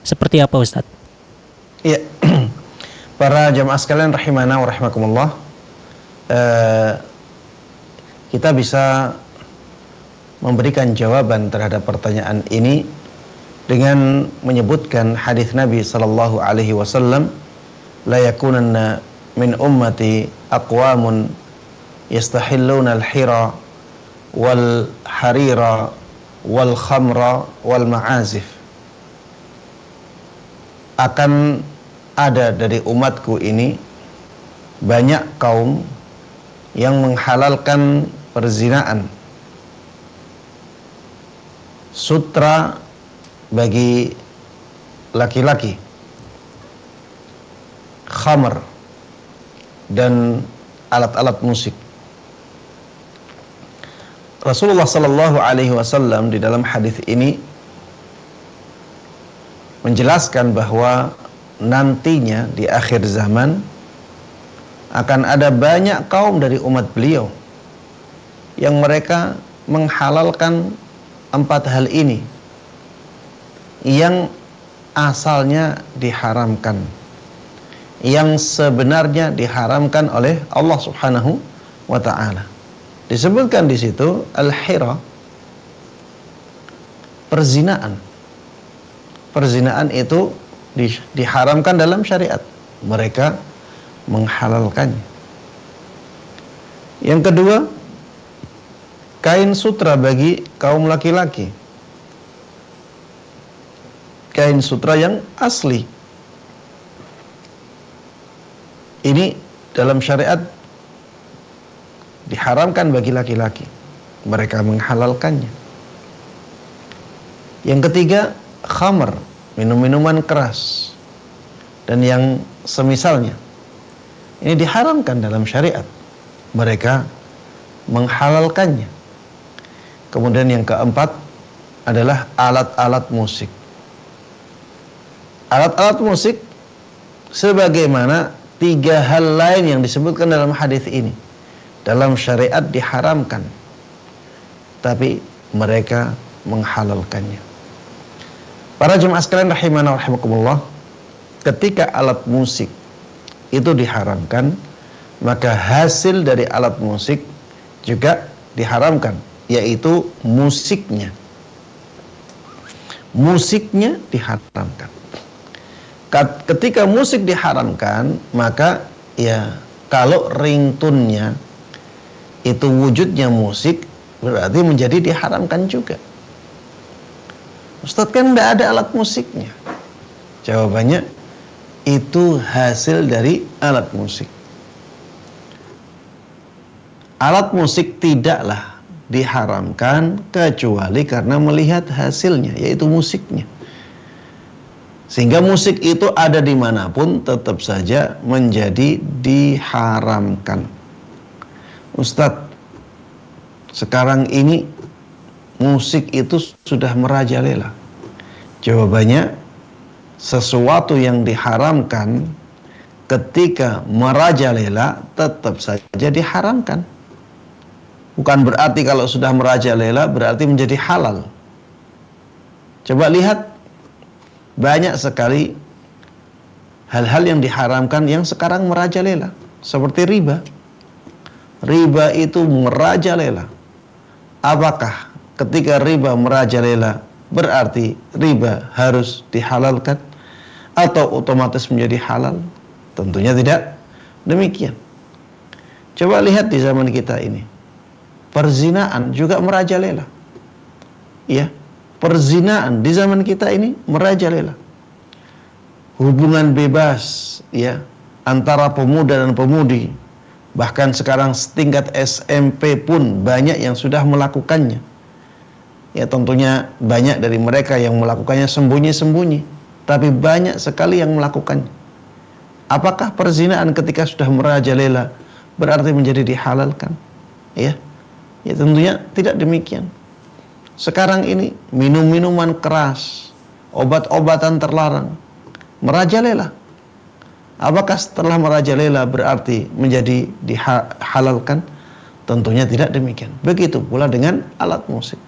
seperti apa Ustadz? Ya, para jamaah sekalian rahimana wa rahimakumullah, kita bisa memberikan jawaban terhadap pertanyaan ini dengan menyebutkan hadis Nabi sallallahu alaihi wasallam, la yakunanna min ummati aqwamun yastahilluna al-hira wal harira wal khamra wal ma'azif. Akan ada dari umatku ini banyak kaum yang menghalalkan perzinaan, sutra bagi laki-laki, khamr, dan alat-alat musik. Rasulullah sallallahu alaihi wasallam di dalam hadis ini menjelaskan bahwa nantinya di akhir zaman akan ada banyak kaum dari umat beliau yang mereka menghalalkan 4 hal ini yang asalnya diharamkan, yang sebenarnya diharamkan oleh Allah Subhanahu wa taala. Disebutkan di situ al-hira, perzinaan. Perzinaan itu diharamkan dalam syariat. Mereka menghalalkannya. Yang kedua, kain sutra bagi kaum laki-laki. Kain sutra yang asli. Ini dalam syariat diharamkan bagi laki-laki. Mereka menghalalkannya. Yang ketiga, khamr, minum-minuman keras dan yang semisalnya. Ini diharamkan dalam syariat. Mereka menghalalkannya. Kemudian yang keempat adalah alat-alat musik. Alat-alat musik sebagaimana 3 hal lain yang disebutkan dalam hadis ini dalam syariat diharamkan, tapi mereka menghalalkannya. Para jemaah sekalian rahimana wa rahimakumullah, ketika alat musik itu diharamkan, maka hasil dari alat musik juga diharamkan, yaitu musiknya. Musiknya diharamkan. Ketika musik diharamkan, maka ya kalau ringtone-nya itu wujudnya musik, berarti menjadi diharamkan juga. Ustadz, kan tidak ada alat musiknya. Jawabannya, itu hasil dari alat musik. Alat musik tidaklah diharamkan kecuali karena melihat hasilnya, yaitu musiknya. Sehingga musik itu ada dimanapun tetap saja menjadi diharamkan. Ustadz, sekarang ini musik itu sudah merajalela. Jawabannya, sesuatu yang diharamkan ketika merajalela tetap saja diharamkan. Bukan berarti kalau sudah merajalela berarti menjadi halal. Coba lihat, banyak sekali hal-hal yang diharamkan yang sekarang merajalela, seperti riba. Riba itu merajalela. Apakah ketika riba merajalela berarti riba harus dihalalkan atau otomatis menjadi halal? Tentunya tidak demikian. Coba lihat di zaman kita ini, perzinaan juga merajalela. Ya, perzinaan di zaman kita ini merajalela. Hubungan bebas ya antara pemuda dan pemudi, bahkan sekarang setingkat SMP pun banyak yang sudah melakukannya. Ya tentunya banyak dari mereka yang melakukannya sembunyi-sembunyi, tapi banyak sekali yang melakukannya. Apakah perzinaan ketika sudah merajalela berarti menjadi dihalalkan? Ya tentunya tidak demikian. Sekarang ini minum-minuman keras, obat-obatan terlarang merajalela. Apakah setelah merajalela berarti menjadi dihalalkan? Tentunya tidak demikian. Begitu pula dengan alat musik.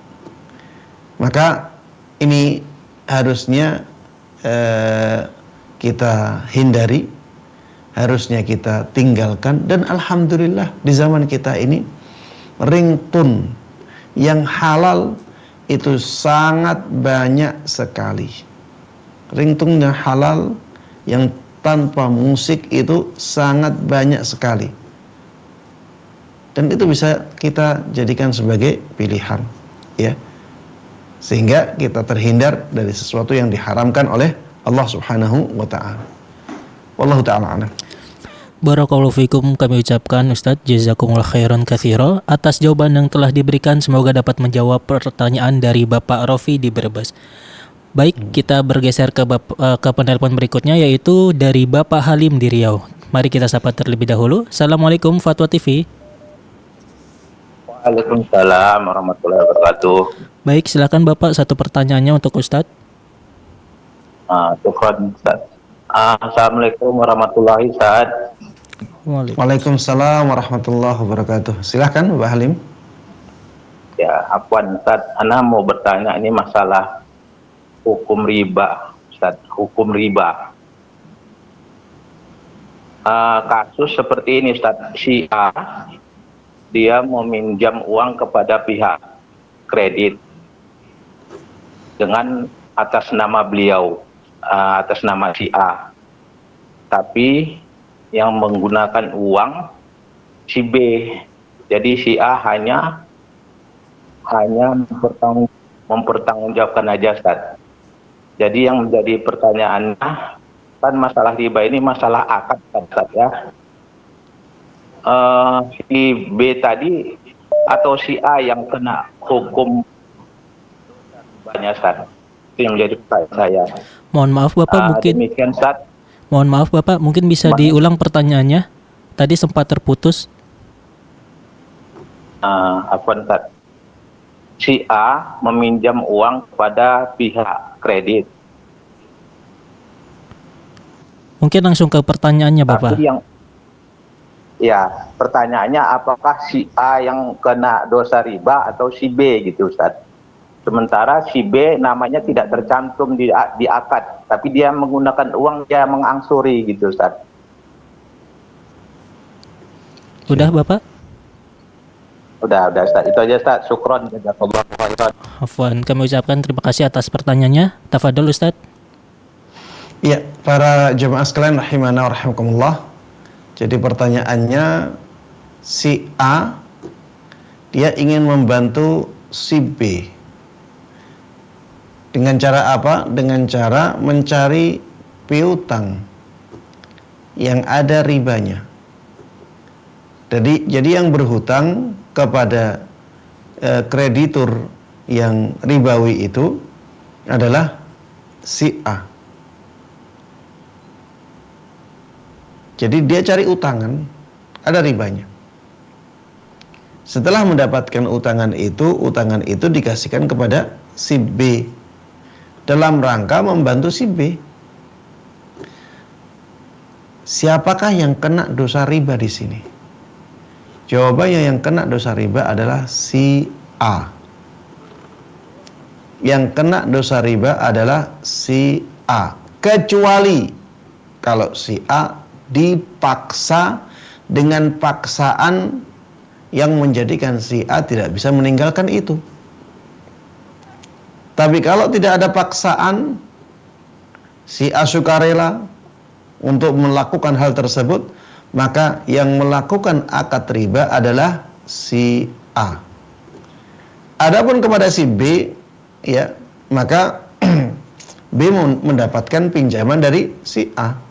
Maka ini harusnya kita hindari, harusnya kita tinggalkan. Dan alhamdulillah di zaman kita ini ringtone yang halal itu sangat banyak sekali. Ringtone yang halal yang tanpa musik itu sangat banyak sekali. Dan itu bisa kita jadikan sebagai pilihan, ya. Sehingga kita terhindar dari sesuatu yang diharamkan oleh Allah Subhanahu wa taala. Wallahu taala a'lam. Barakallahu fikum, kami ucapkan Ustadz jazakumullah khairan katsira atas jawaban yang telah diberikan. Semoga dapat menjawab pertanyaan dari Bapak Rofi di Brebes. Baik, kita bergeser ke penelpon berikutnya, yaitu dari Bapak Halim di Riau. Mari kita sapa terlebih dahulu. Assalamualaikum Fatwa TV. Waalaikumsalam warahmatullahi wabarakatuh. Baik, silakan Bapak, satu pertanyaannya untuk Ustadz. Syukran Ustaz. Assalamualaikum warahmatullahi wabarakatuh. Waalaikumsalam warahmatullahi wabarakatuh. Silahkan Bapak Halim. Ya, afwan Ustaz, ana mau bertanya ini masalah hukum riba, Ustaz. Hukum riba. Kasus seperti ini Ustaz, si A dia meminjam uang kepada pihak kredit dengan atas nama beliau, atas nama si A, tapi yang menggunakan uang si B. Jadi si A hanya mempertanggungjawabkan aja, Ustaz. Jadi yang menjadi pertanyaannya kan masalah riba ini masalah akad, Ustaz, ya. Si B tadi atau si A yang kena hukum banyak, Ustaz. Itu yang menjadi pertanyaan saya. Mohon maaf Bapak, mungkin demikian, Ustaz. Mohon maaf Bapak, mungkin bisa diulang pertanyaannya. Tadi sempat terputus. Afwan, Ustaz. Si A meminjam uang kepada pihak kredit. Mungkin langsung ke pertanyaannya Bapak. Tapi ya, pertanyaannya apakah si A yang kena dosa riba atau si B gitu, Ustaz. Sementara si B namanya tidak tercantum di akad, tapi dia menggunakan uang, dia mengangsuri gitu, Ustaz. Udah Bapak? Udah Ustaz. Itu aja, Ustaz. Syukron, jazakallahu khairan. Afwan, kami ucapkan terima kasih atas pertanyaannya. Tafadhol Ustaz. Ya, para jemaah sekalian rahimana wa rahimakumullah. Jadi pertanyaannya, si A dia ingin membantu si B. Dengan cara apa? Dengan cara mencari piutang yang ada ribanya. Jadi yang berhutang kepada kreditur yang ribawi itu adalah si A. Jadi dia cari utangan, ada ribanya. Setelah mendapatkan utangan itu dikasihkan kepada si B dalam rangka membantu si B. Siapakah yang kena dosa riba di sini? Jawabannya yang kena dosa riba adalah si A. Yang kena dosa riba adalah si A. Kecuali kalau si A dipaksa dengan paksaan yang menjadikan si A tidak bisa meninggalkan itu. Tapi kalau tidak ada paksaan, si A sukarela untuk melakukan hal tersebut, maka yang melakukan akad riba adalah si A. Adapun kepada si B, ya, maka B mendapatkan pinjaman dari si A.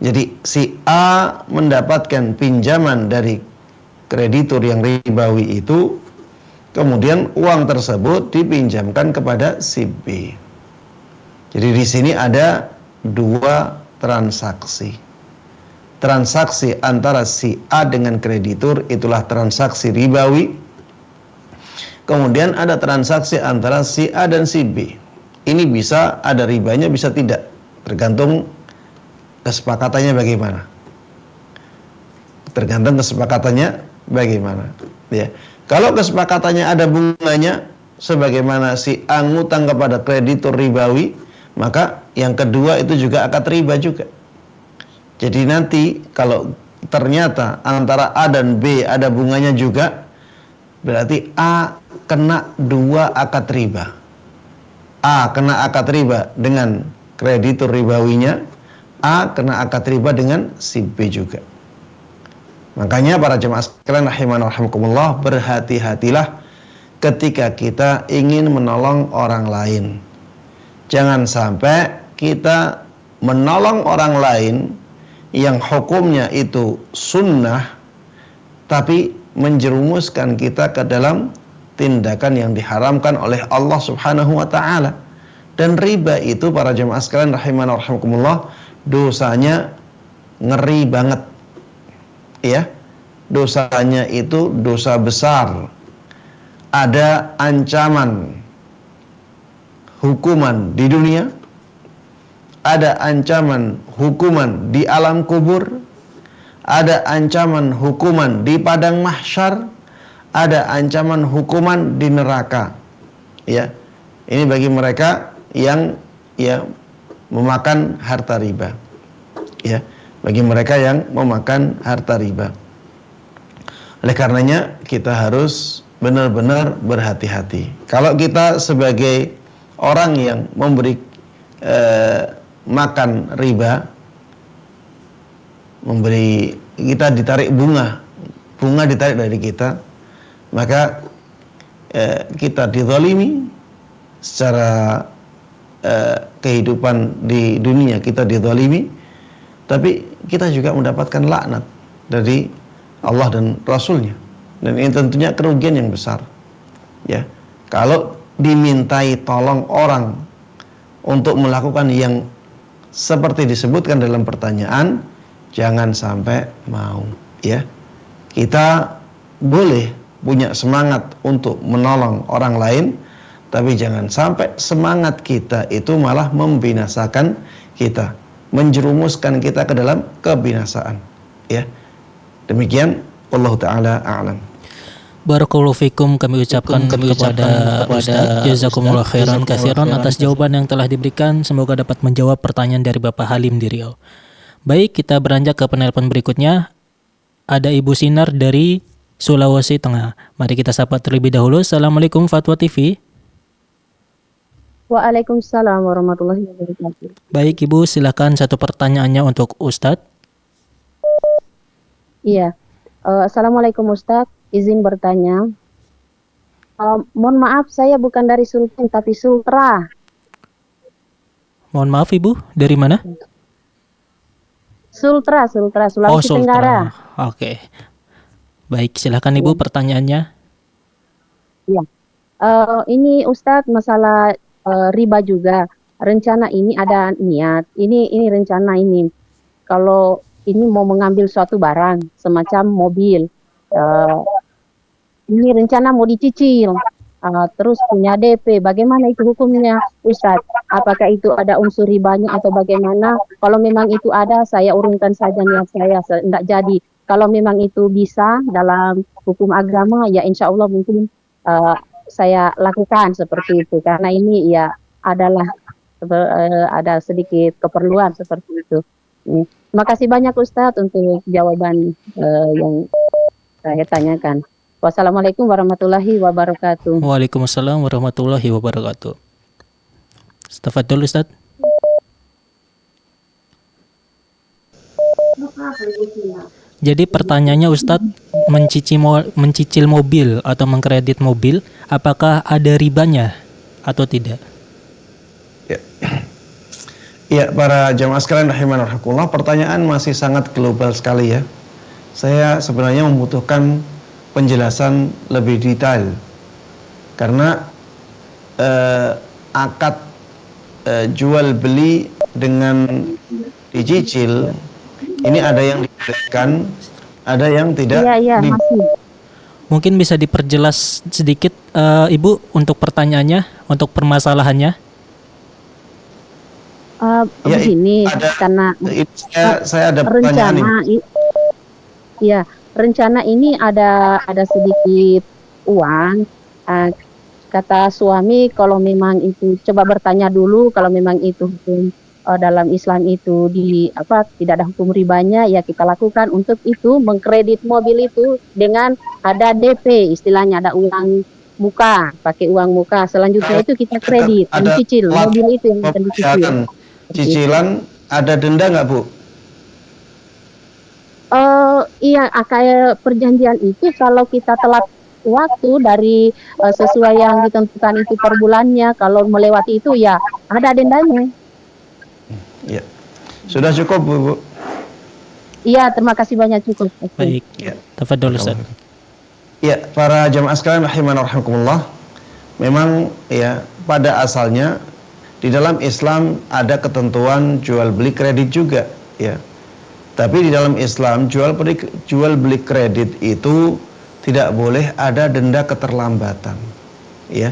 Jadi si A mendapatkan pinjaman dari kreditur yang ribawi itu, kemudian uang tersebut dipinjamkan kepada si B. Jadi di sini ada dua transaksi. Transaksi antara si A dengan kreditur itulah transaksi ribawi. Kemudian ada transaksi antara si A dan si B. Ini bisa ada ribanya, bisa tidak, tergantung kesepakatannya bagaimana. Tergantung kesepakatannya bagaimana. Ya. Kalau kesepakatannya ada bunganya, sebagaimana si A ngutang kepada kreditur ribawi, maka yang kedua itu juga akad riba juga. Jadi nanti kalau ternyata antara A dan B ada bunganya juga, berarti A kena 2 akad riba. A kena akad riba dengan kreditur ribawinya, A kena akad riba dengan si B juga. Makanya para jemaah sekalian rahimanallahu rahimakumullah, berhati-hatilah ketika kita ingin menolong orang lain. Jangan sampai kita menolong orang lain yang hukumnya itu sunnah, tapi menjerumuskan kita ke dalam tindakan yang diharamkan oleh Allah Subhanahu wa taala. Dan riba itu para jemaah sekalian rahimanallahu rahimakumullah, dosanya ngeri banget. Ya, dosanya itu dosa besar. Ada ancaman hukuman di dunia, ada ancaman hukuman di alam kubur, ada ancaman hukuman di padang mahsyar, ada ancaman hukuman di neraka. Ya, ini bagi mereka yang memakan harta riba. Ya, bagi mereka yang memakan harta riba. Oleh karenanya kita harus benar-benar berhati-hati. Kalau kita sebagai orang yang memberi makan riba, memberi, kita ditarik bunga ditarik dari kita, maka kita dizalimi secara kehidupan di dunia, kita dizalimi, tapi kita juga mendapatkan laknat dari Allah dan Rasulnya. Dan ini tentunya kerugian yang besar. Ya, kalau dimintai tolong orang untuk melakukan yang seperti disebutkan dalam pertanyaan, jangan sampai mau. Ya, kita boleh punya semangat untuk menolong orang lain, tapi jangan sampai semangat kita itu malah membinasakan kita, menjerumuskan kita ke dalam kebinasaan. Ya, demikian. Wallahu ta'ala a'lam. Barakallahu fikum, kami ucapkan kepada Ustaz jazakumullah khairan katsiran atas jawaban yang telah diberikan. Semoga dapat menjawab pertanyaan dari Bapak Halim di Riau. Baik, kita beranjak ke penelpon berikutnya. Ada Ibu Sinar dari Sulawesi Tengah. Mari kita sapa terlebih dahulu. Assalamualaikum Fatwa TV. Waalaikumsalam warahmatullahi wabarakatuh. Baik Ibu, silakan satu pertanyaannya untuk Ustadz. Iya. Assalamualaikum Ustadz, izin bertanya. Mohon maaf, saya bukan dari Sultan tapi Sultra. Mohon maaf Ibu, dari mana? Sultra, Sulawesi Tenggara. Oke. Baik, silakan Ibu pertanyaannya. Iya. Ini Ustadz masalah riba juga. Rencana ini ada niat. Ini rencana ini. Kalau ini mau mengambil suatu barang semacam mobil, ini rencana mau dicicil, terus punya DP, bagaimana itu hukumnya Ustadz? Apakah itu ada unsur ribanya atau bagaimana? Kalau memang itu ada, saya urungkan saja niat saya, tidak jadi. Kalau memang itu bisa dalam hukum agama, ya insya Allah mungkin saya lakukan seperti itu, karena ini ya adalah ada sedikit keperluan seperti itu. Terima kasih banyak Ustadz untuk jawaban yang saya tanyakan. Wassalamualaikum warahmatullahi wabarakatuh. Waalaikumsalam warahmatullahi wabarakatuh. Tafadhol Ustadz. Jadi pertanyaannya Ustadz, mencicil mobil atau mengkredit mobil, apakah ada ribanya atau tidak? Ya, para jamaah sekalian rahimanallahu rahimakumullah, pertanyaan masih sangat global sekali ya. Saya sebenarnya membutuhkan penjelasan lebih detail karena akad jual beli dengan dicicil ini ada yang dibolehkan, ada yang tidak. Iya, masih. Mungkin bisa diperjelas sedikit Ibu untuk pertanyaannya, untuk permasalahannya. Begini, karena saya ada pertanyaan rencana ini ada sedikit uang. kata suami kalau memang itu coba bertanya dulu kalau memang itu hukum dalam Islam itu tidak ada hukum ribanya ya kita lakukan untuk itu mengkredit mobil itu dengan ada DP istilahnya ada uang muka pakai uang muka selanjutnya itu kita kredit mencicil mobil itu yang akan dicicil. Cicilan ada denda nggak Bu? Iya kayak perjanjian itu kalau kita telat waktu dari sesuai yang ditentukan itu per bulannya kalau melewati itu ya ada dendanya. Ya. Sudah cukup Bu? Iya, terima kasih banyak cukup. Baik. Ya. Tafadhol Ustaz. Ya, para jamaah sekalian rahimanallah rahimakumullah. Memang ya pada asalnya di dalam Islam ada ketentuan jual beli kredit juga, ya. Tapi di dalam Islam jual beli kredit itu tidak boleh ada denda keterlambatan, ya.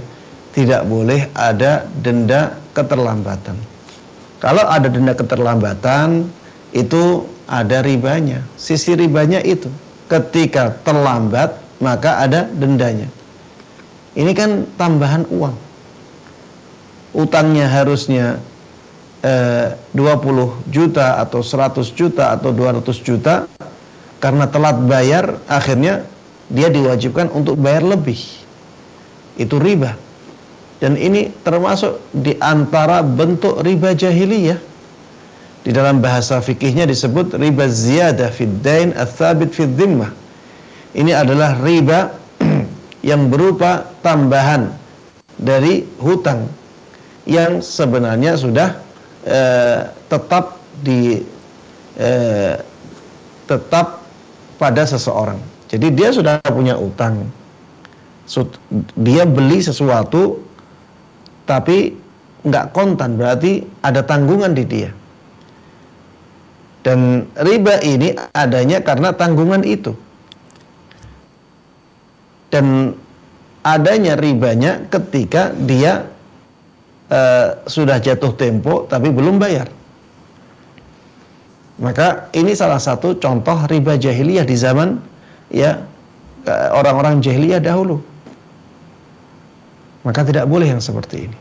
Tidak boleh ada denda keterlambatan. Kalau ada denda keterlambatan itu ada ribanya. Sisi ribanya itu ketika terlambat maka ada dendanya. Ini kan tambahan uang. Utangnya harusnya 20 juta atau 100 juta atau 200 juta, karena telat bayar akhirnya dia diwajibkan untuk bayar lebih. Itu riba. Dan ini termasuk di antara bentuk riba jahiliyah. Di dalam bahasa fikihnya disebut riba ziyadah fid dain ats-tsabit fid dhimmah. Ini adalah riba yang berupa tambahan dari hutang yang sebenarnya sudah tetap pada seseorang. Jadi dia sudah punya utang, dia beli sesuatu tapi nggak kontan, berarti ada tanggungan di dia. Dan riba ini adanya karena tanggungan itu. Dan adanya ribanya ketika dia sudah jatuh tempo tapi belum bayar. Maka ini salah satu contoh riba jahiliyah di zaman ya orang-orang jahiliyah dahulu. Maka tidak boleh yang seperti ini.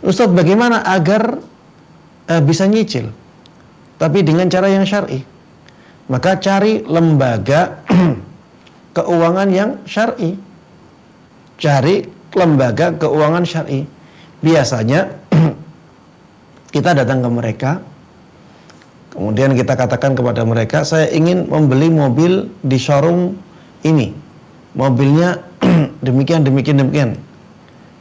Ustadz, bagaimana agar bisa nyicil tapi dengan cara yang syar'i? Maka cari lembaga keuangan yang syar'i. Cari lembaga keuangan syar'i. Biasanya kita datang ke mereka, kemudian kita katakan kepada mereka, saya ingin membeli mobil di showroom ini, mobilnya demikian.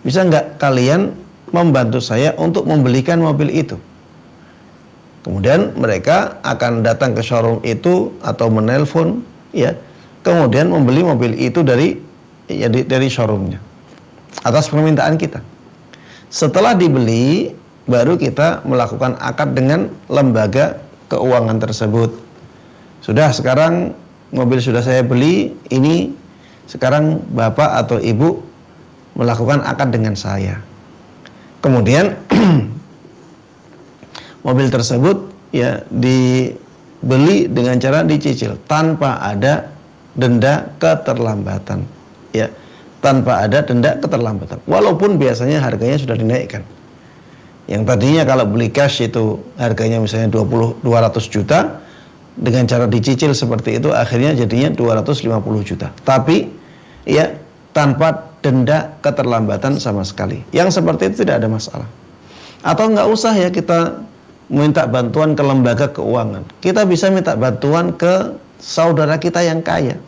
Bisa nggak kalian membantu saya untuk membelikan mobil itu? Kemudian mereka akan datang ke showroom itu atau menelpon, ya, kemudian membeli mobil itu dari showroomnya atas permintaan kita. Setelah dibeli, baru kita melakukan akad dengan lembaga keuangan tersebut. Sudah, sekarang mobil sudah saya beli, ini sekarang bapak atau ibu melakukan akad dengan saya. Kemudian mobil tersebut ya dibeli dengan cara dicicil tanpa ada denda keterlambatan, ya, tanpa ada denda keterlambatan. Walaupun biasanya harganya sudah dinaikkan. Yang tadinya kalau beli cash itu harganya misalnya 200 juta, dengan cara dicicil seperti itu akhirnya jadinya 250 juta. Tapi ya tanpa denda keterlambatan sama sekali. Yang seperti itu tidak ada masalah. Atau nggak usah ya kita minta bantuan ke lembaga keuangan. Kita bisa minta bantuan ke saudara kita yang kaya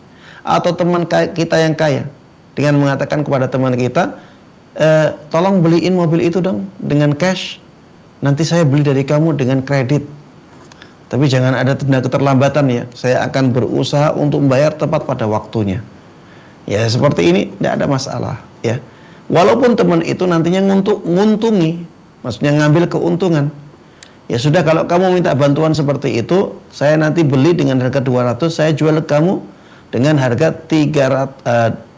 atau teman kita yang kaya dengan mengatakan kepada teman kita, tolong beliin mobil itu dong dengan cash. Nanti saya beli dari kamu dengan kredit. Tapi jangan ada denda keterlambatan ya. Saya akan berusaha untuk membayar tepat pada waktunya. Ya seperti ini tidak ada masalah ya. Walaupun teman itu nantinya nguntungi, maksudnya ngambil keuntungan. Ya sudah, kalau kamu minta bantuan seperti itu, saya nanti beli dengan harga 200, saya jual ke kamu dengan harga 230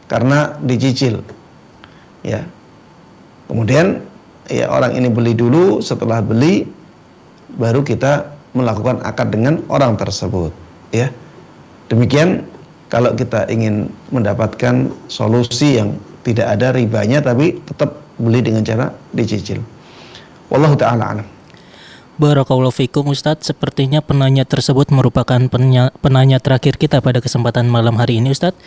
karena dicicil. Ya. Kemudian ya orang ini beli dulu, setelah beli baru kita melakukan akad dengan orang tersebut, ya. Demikian kalau kita ingin mendapatkan solusi yang tidak ada ribanya tapi tetap beli dengan cara dicicil. Wallahu ta'ala alam. Barakallahu fikum Ustadz, sepertinya penanya tersebut merupakan penanya terakhir kita pada kesempatan malam hari ini Ustadz.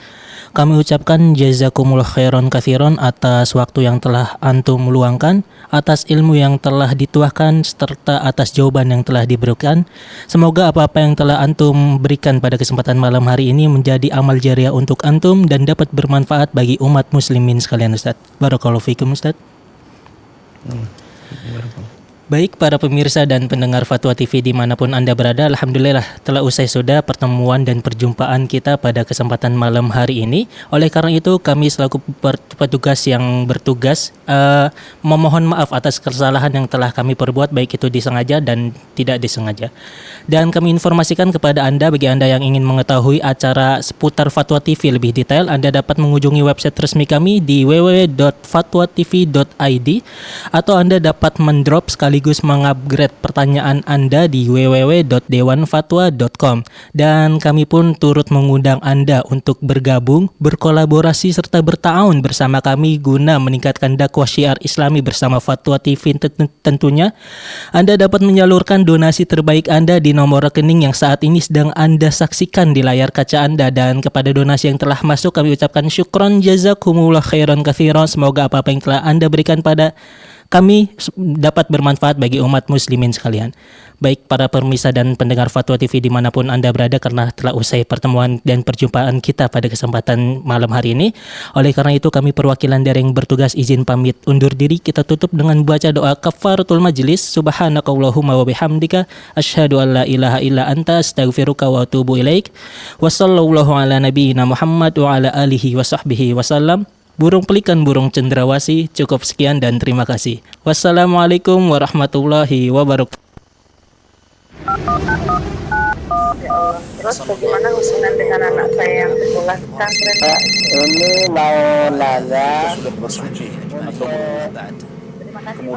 Kami ucapkan jazakumullah khairan katsiran atas waktu yang telah antum luangkan, atas ilmu yang telah dituahkan, serta atas jawaban yang telah diberikan. Semoga apa-apa yang telah antum berikan pada kesempatan malam hari ini menjadi amal jariah untuk antum dan dapat bermanfaat bagi umat muslimin sekalian Ustadz. Barakallahu fikum Ustadz. Baik para pemirsa dan pendengar Fatwa TV dimanapun Anda berada, alhamdulillah telah usai sudah pertemuan dan perjumpaan kita pada kesempatan malam hari ini. Oleh karena itu kami selaku petugas yang bertugas memohon maaf atas kesalahan yang telah kami perbuat, baik itu disengaja dan tidak disengaja. Dan kami informasikan kepada Anda, bagi Anda yang ingin mengetahui acara seputar Fatwa TV lebih detail, Anda dapat mengunjungi website resmi kami di www.fatwatv.id atau Anda dapat mendrop sekaligus mengupgrade pertanyaan Anda di www.dewanfatwa.com. Dan kami pun turut mengundang Anda untuk bergabung, berkolaborasi serta bertaun bersama kami guna meningkatkan dakwah syiar Islami bersama Fatwa TV tentunya. Anda dapat menyalurkan donasi terbaik Anda di nomor rekening yang saat ini sedang Anda saksikan di layar kaca Anda, dan kepada donasi yang telah masuk kami ucapkan syukron jazakumullah khairan katsiran. Semoga apa-apa yang telah Anda berikan pada kami dapat bermanfaat bagi umat muslimin sekalian. Baik para pemirsa dan pendengar Fatwa TV dimanapun Anda berada, karena telah usai pertemuan dan perjumpaan kita pada kesempatan malam hari ini. Oleh karena itu kami perwakilan dari yang bertugas izin pamit undur diri. Kita tutup dengan baca doa kafaratul majlis. Subhanakallahumma wa bihamdika asyhadu an la ilaha illa anta astaghfiruka wa atubu ilaik. Wassallallahu ala nabiyyina Muhammad wa ala alihi wa sahbihi wasallam. Burung pelikan, burung cendrawasih. Cukup sekian dan terima kasih. Wassalamualaikum warahmatullahi wabarakatuh. Ya Allah. Terus bagaimana hubungan dengan anak saya yang sekolah pesantren? Ini mau nanya Sudah bersuci atau Terima kasih. kemudian